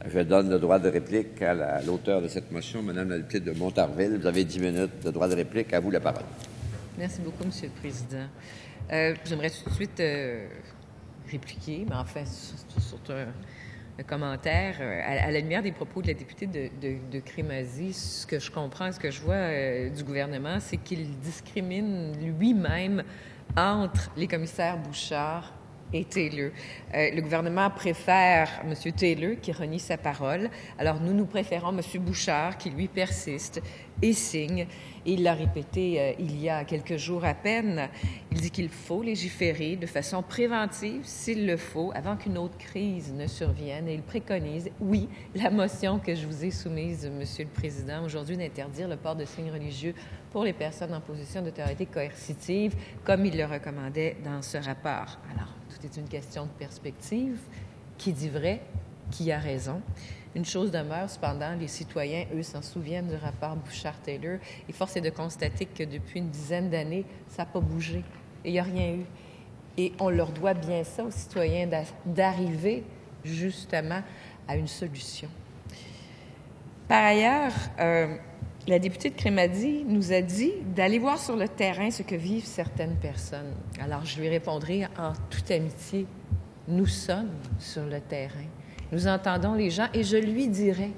Je donne le droit de réplique à l'auteur de cette motion, Mme la députée de Montarville. Vous avez 10 minutes de droit de réplique. À vous la parole. Merci beaucoup, M. le Président. J'aimerais tout de suite répliquer, mais enfin, surtout un commentaire. À la lumière des propos de la députée de Crémazie, ce que je comprends, ce que je vois du gouvernement, c'est qu'il discrimine lui-même entre les commissaires Bouchard et Taylor. Le gouvernement préfère M. Taylor, qui renie sa parole. Alors, nous préférons M. Bouchard, qui, lui, persiste et signe. Et il l'a répété il y a quelques jours à peine. Il dit qu'il faut légiférer de façon préventive, s'il le faut, avant qu'une autre crise ne survienne. Et il préconise, oui, la motion que je vous ai soumise, Monsieur le Président, aujourd'hui, d'interdire le port de signes religieux pour les personnes en position d'autorité coercitive, comme il le recommandait dans ce rapport. Alors, tout est une question de perspective. Qui dit vrai? Qui a raison? Une chose demeure, cependant, les citoyens, eux, s'en souviennent du rapport Bouchard-Taylor. Et force est de constater que depuis une dizaine d'années, ça n'a pas bougé. Et il n'y a rien eu. Et on leur doit bien ça aux citoyens d'arriver, justement, à une solution. Par ailleurs, la députée de Crémazie nous a dit d'aller voir sur le terrain ce que vivent certaines personnes. Alors, je lui répondrai en toute amitié, nous sommes sur le terrain. Nous entendons les gens et je lui dirai,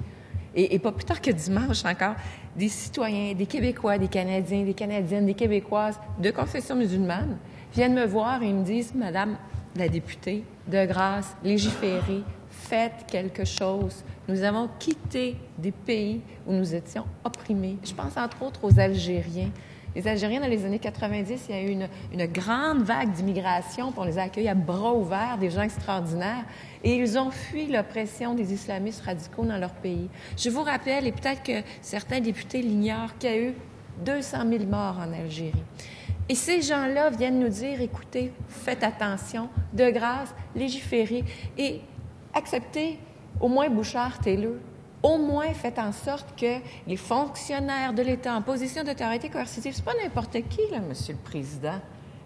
et pas plus tard que dimanche encore, des citoyens, des Québécois, des Canadiens, des Canadiennes, des Québécoises de confession musulmane viennent me voir et me disent, Madame la députée, de grâce, légiférez, faites quelque chose. Nous avons quitté des pays où nous étions opprimés. Je pense entre autres aux Algériens. Les Algériens, dans les années 90, il y a eu une grande vague d'immigration, puis on les a accueillis à bras ouverts, des gens extraordinaires, et ils ont fui l'oppression des islamistes radicaux dans leur pays. Je vous rappelle, et peut-être que certains députés l'ignorent, qu'il y a eu 200 000 morts en Algérie. Et ces gens-là viennent nous dire, écoutez, faites attention, de grâce, légiférez et acceptez au moins Bouchard-Taylor. Au moins, faites en sorte que les fonctionnaires de l'État en position d'autorité coercitive, c'est pas n'importe qui, là, Monsieur le Président.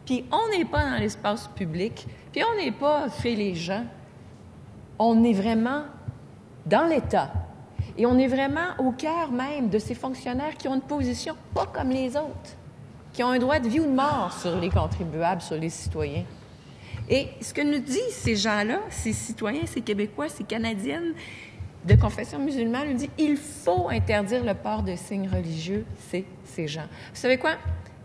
Puis on n'est pas dans l'espace public, puis on n'est pas fait les gens. On est vraiment dans l'État. Et on est vraiment au cœur même de ces fonctionnaires qui ont une position pas comme les autres, qui ont un droit de vie ou de mort sur les contribuables, sur les citoyens. Et ce que nous disent ces gens-là, ces citoyens, ces Québécois, ces Canadiennes, de confession musulmane, nous dit il faut interdire le port de signes religieux, c'est ces gens. Vous savez quoi?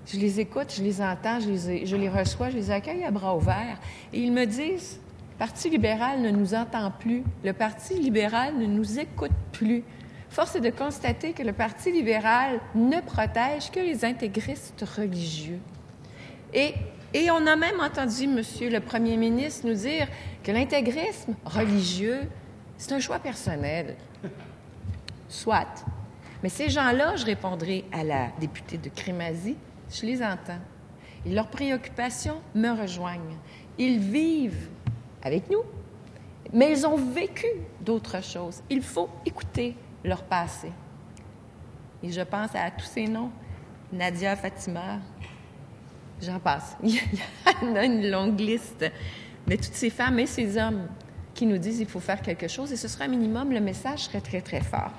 Je les écoute, je les entends, je les reçois, je les accueille à bras ouverts. Et ils me disent, le Parti libéral ne nous entend plus, le Parti libéral ne nous écoute plus. Force est de constater que le Parti libéral ne protège que les intégristes religieux. Et on a même entendu M. le Premier ministre nous dire que l'intégrisme religieux, c'est un choix personnel. Soit. Mais ces gens-là, je répondrai à la députée de Crémazie, je les entends. Et leurs préoccupations me rejoignent. Ils vivent avec nous, mais ils ont vécu d'autres choses. Il faut écouter leur passé. Et je pense à tous ces noms. Nadia, Fatima, j'en passe. Il y en a une longue liste. Mais toutes ces femmes et ces hommes qui nous disent qu'il faut faire quelque chose, et ce sera un minimum, le message serait très, très fort.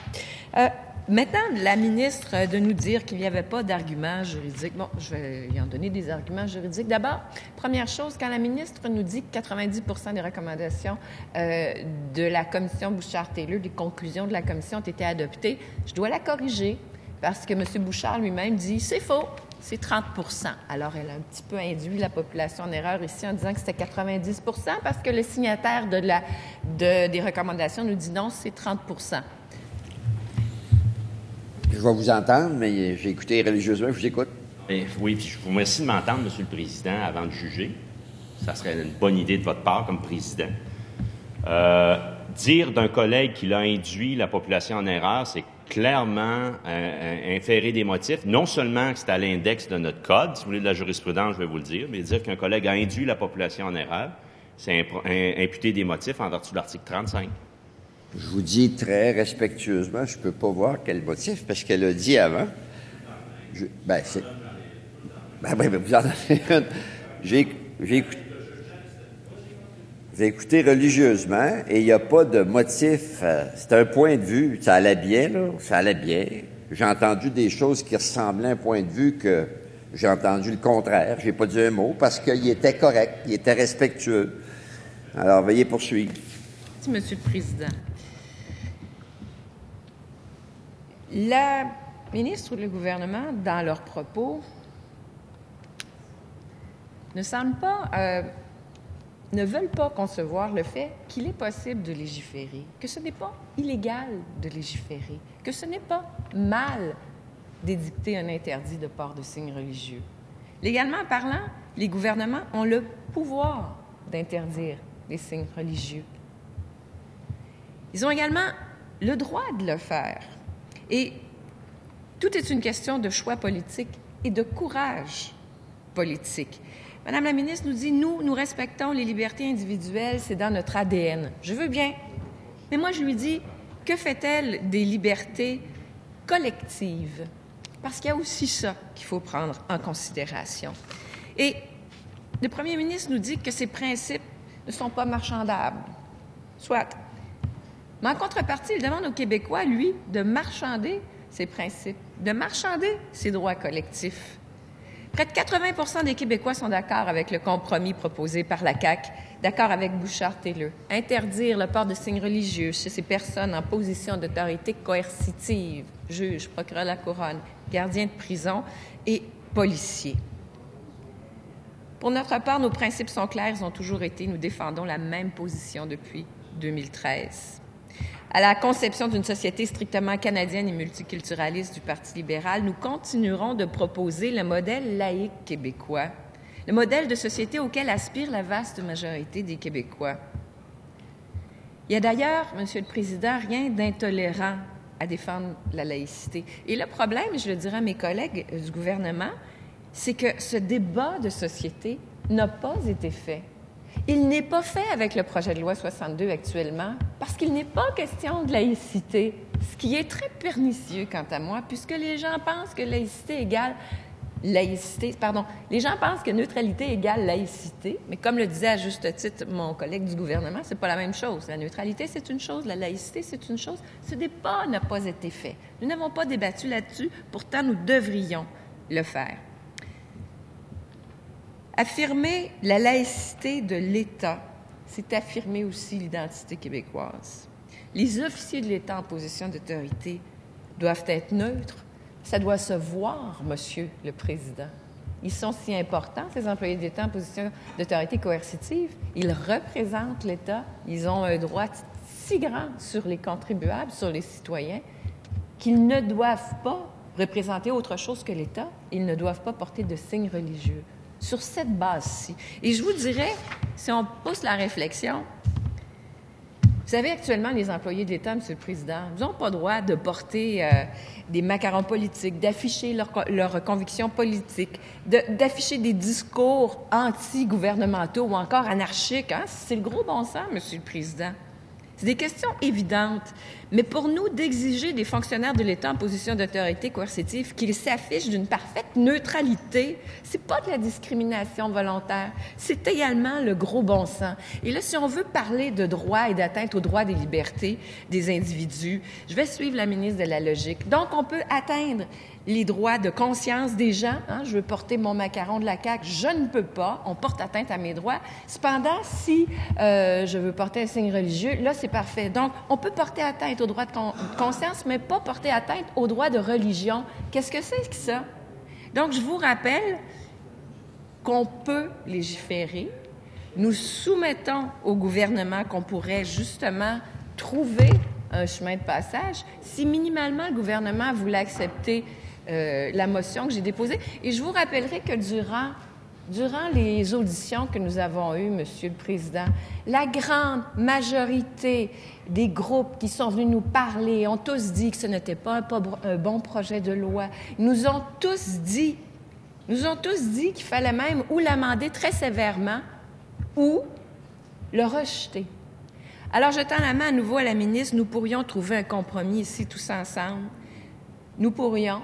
Maintenant, la ministre de nous dire qu'il n'y avait pas d'arguments juridiques. Bon, je vais y en donner des arguments juridiques. D'abord, première chose, quand la ministre nous dit que 90% des recommandations de la commission Bouchard-Taylor, des conclusions de la commission ont été adoptées, je dois la corriger parce que M. Bouchard lui-même dit « c'est faux ». C'est 30%. Alors, elle a un petit peu induit la population en erreur ici en disant que c'était 90% parce que le signataire des recommandations nous dit non, c'est 30%. Je vais vous entendre, mais j'ai écouté religieusement, je vous écoute. Oui, puis je vous remercie de m'entendre, M. le Président, avant de juger. Ça serait une bonne idée de votre part comme président. Dire d'un collègue qu'il a induit la population en erreur, c'est clairement inférer des motifs. Non seulement que c'est à l'index de notre code, si vous voulez de la jurisprudence, je vais vous le dire, mais dire qu'un collègue a induit la population en erreur, c'est imputer des motifs en vertu de l'article 35. Je vous dis très respectueusement, je ne peux pas voir quel motif, parce qu'elle a dit avant. Vous en avez une. vous écoutez religieusement et il n'y a pas de motif. C'est un point de vue. Ça allait bien, là. Ça allait bien. J'ai entendu des choses qui ressemblaient à un point de vue que j'ai entendu le contraire. J'ai pas dit un mot parce qu'il était correct, il était respectueux. Alors, veuillez poursuivre. Merci, Monsieur le Président. La ministre ou le gouvernement, dans leurs propos, ne veulent pas concevoir le fait qu'il est possible de légiférer, que ce n'est pas illégal de légiférer, que ce n'est pas mal d'édicter un interdit de port de signes religieux. Légalement parlant, les gouvernements ont le pouvoir d'interdire les signes religieux. Ils ont également le droit de le faire. Et tout est une question de choix politique et de courage politique. Madame la ministre nous dit, nous respectons les libertés individuelles, c'est dans notre ADN. Je veux bien. Mais moi, je lui dis, que fait-elle des libertés collectives? Parce qu'il y a aussi ça qu'il faut prendre en considération. Et le premier ministre nous dit que ces principes ne sont pas marchandables. Soit. Mais en contrepartie, il demande aux Québécois, lui, de marchander ses principes, de marchander ses droits collectifs. Près de 80 des Québécois sont d'accord avec le compromis proposé par la CAQ, d'accord avec Bouchard-Taylor. Interdire le port de signes religieux chez ces personnes en position d'autorité coercitive, juges, procureur de la Couronne, gardiens de prison et policiers. Pour notre part, nos principes sont clairs, ils ont toujours été, nous défendons la même position depuis 2013. À la conception d'une société strictement canadienne et multiculturaliste du Parti libéral, nous continuerons de proposer le modèle laïque québécois, le modèle de société auquel aspire la vaste majorité des Québécois. Il y a d'ailleurs, Monsieur le Président, rien d'intolérant à défendre la laïcité. Et le problème, je le dirais à mes collègues du gouvernement, c'est que ce débat de société n'a pas été fait. Il n'est pas fait avec le projet de loi 62 actuellement parce qu'il n'est pas question de laïcité, ce qui est très pernicieux quant à moi, puisque les gens pensent que laïcité égale les gens pensent que neutralité égale laïcité, mais comme le disait à juste titre mon collègue du gouvernement, c'est pas la même chose. La neutralité, c'est une chose, la laïcité, c'est une chose. Ce débat n'a pas été fait. Nous n'avons pas débattu là-dessus, pourtant nous devrions le faire. Affirmer la laïcité de l'État, c'est affirmer aussi l'identité québécoise. Les officiers de l'État en position d'autorité doivent être neutres. Ça doit se voir, Monsieur le Président. Ils sont si importants, ces employés de l'État en position d'autorité coercitive. Ils représentent l'État. Ils ont un droit si grand sur les contribuables, sur les citoyens, qu'ils ne doivent pas représenter autre chose que l'État. Ils ne doivent pas porter de signes religieux. Sur cette base-ci. Et je vous dirais, si on pousse la réflexion, vous savez, actuellement, les employés de l'État, Monsieur le Président, ils n'ont pas le droit de porter des macarons politiques, d'afficher leurs convictions politiques, d'afficher des discours anti-gouvernementaux ou encore anarchiques. Hein? C'est le gros bon sens, Monsieur le Président. C'est des questions évidentes. Mais pour nous, d'exiger des fonctionnaires de l'État en position d'autorité coercitive qu'ils s'affichent d'une parfaite neutralité, c'est pas de la discrimination volontaire, c'est également le gros bon sens. Et là, si on veut parler de droit et d'atteinte aux droits des libertés des individus, je vais suivre la ministre de la logique. Donc, on peut atteindre les droits de conscience des gens. Hein? Je veux porter mon macaron de la CAQ, je ne peux pas. On porte atteinte à mes droits. Cependant, si je veux porter un signe religieux, là, c'est parfait. Donc, on peut porter atteinte aux droits de conscience, mais pas porter atteinte aux droits de religion. Qu'est-ce que c'est que ça? Donc, je vous rappelle qu'on peut légiférer. Nous soumettons au gouvernement qu'on pourrait justement trouver un chemin de passage si minimalement le gouvernement voulait accepter la motion que j'ai déposée. Et je vous rappellerai que durant les auditions que nous avons eues, Monsieur le Président, la grande majorité des groupes qui sont venus nous parler ont tous dit que ce n'était pas un bon projet de loi. Ils nous ont tous dit qu'il fallait même ou l'amender très sévèrement ou le rejeter. Alors, je tends la main à nouveau à la ministre. Nous pourrions trouver un compromis ici tous ensemble. Nous pourrions.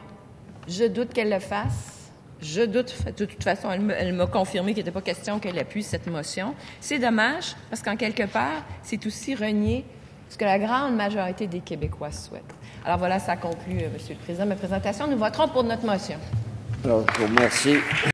Je doute qu'elle le fasse. Je doute, de toute façon, elle m'a confirmé qu'il n'était pas question qu'elle appuie cette motion. C'est dommage, parce qu'en quelque part, c'est aussi renier ce que la grande majorité des Québécois souhaitent. Alors voilà, ça conclut, Monsieur le Président, ma présentation. Nous voterons pour notre motion. Alors, je vous remercie.